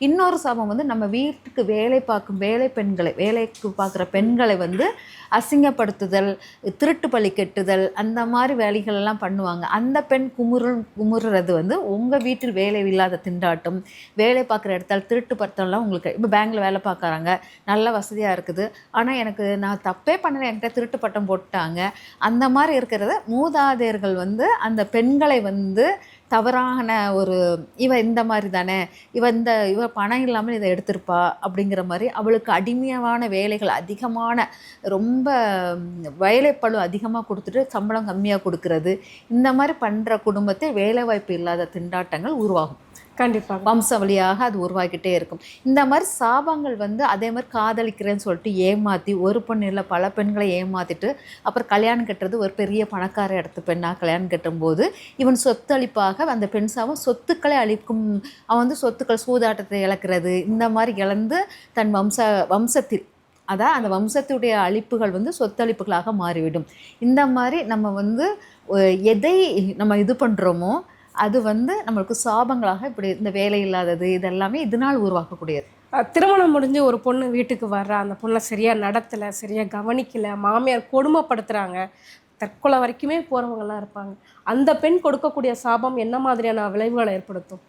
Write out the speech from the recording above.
இன்னொரு சாபம் வந்து நம்ம வீட்டுக்கு வேலை பார்க்கும் வேலைக்கு பார்க்குற பெண்களை வந்து அசிங்கப்படுத்துதல், திருட்டு பழி கெட்டுதல், அந்த மாதிரி வேலைகள் எல்லாம் பண்ணுவாங்க. அந்த பெண் குமுறுறது வந்து உங்கள் வீட்டில் வேலை இல்லாத திண்டாட்டம், வேலை பார்க்குற இடத்துல திருட்டு பத்தம்லாம் உங்களுக்கு. இப்போ பேங்க்கில் வேலை பார்க்குறாங்க, நல்ல வசதியாக இருக்குது, ஆனால் நான் தப்பே பண்ணலை, என்கிட்ட திருட்டு பட்டம் போட்டாங்க. அந்த மாதிரி இருக்கிறத மூதாதையர்கள் வந்து அந்த பெண்களை வந்து தவறான ஒரு இந்த மாதிரி தானே, இவ பணம் இல்லாமல் இதை எடுத்திருப்பா அப்படிங்கிற மாதிரி அவளுக்கு அடிமையான வேலைகள் அதிகமான, ரொம்ப வேலைப்பளு அதிகமாக கொடுத்துட்டு சம்பளம் கம்மியாக கொடுக்கறது, இந்த மாதிரி பண்ணுற குடும்பத்தை வேலைவாய்ப்பு இல்லாத திண்டாட்டங்கள் உருவாகும். கண்டிப்பாக வம்சவழியாக அது உருவாக்கிட்டே இருக்கும். இந்த மாதிரி சாபங்கள் வந்து அதே மாதிரி காதலிக்கிறேன்னு சொல்லிட்டு ஏமாற்றி, ஒரு பொண்ணு இல்லை பல பெண்களை ஏமாற்றிட்டு அப்புறம் கல்யாணம் கட்டுறது ஒரு பெரிய பணக்கார இடத்து பெண்ணாக கல்யாணம் கட்டும்போது இவன் சொத்தளிப்பாக அந்த பெண் சாபம் சொத்துக்களை அழிக்கும். அவன் வந்து சொத்துக்கள் சூதாட்டத்தை இழக்கிறது, இந்த மாதிரி இழந்து தன் வம்சத்தில் அதான் அந்த வம்சத்துடைய அழிப்புகள் வந்து சொத்தளிப்புகளாக மாறிவிடும். இந்த மாதிரி நம்ம வந்து எதை நம்ம இது பண்ணுறோமோ அது வந்து நம்மளுக்கு சாபங்களாக இப்படி இந்த வேலை இல்லாதது இதெல்லாமே இதனால் உருவாக்கக்கூடியது. திருமணம் முடிஞ்சு ஒரு பொண்ணு வீட்டுக்கு வர்றா, அந்த பொண்ணை சரியாக நடத்தலை, சரியாக கவனிக்கலை, மாமியார் கொடுமைப்படுத்துகிறாங்க, தற்கொலை வரைக்குமே போகிறவங்கலாம் இருப்பாங்க. அந்த பெண் கொடுக்கக்கூடிய சாபம் என்ன மாதிரியான விளைவுகளை ஏற்படுத்தும்?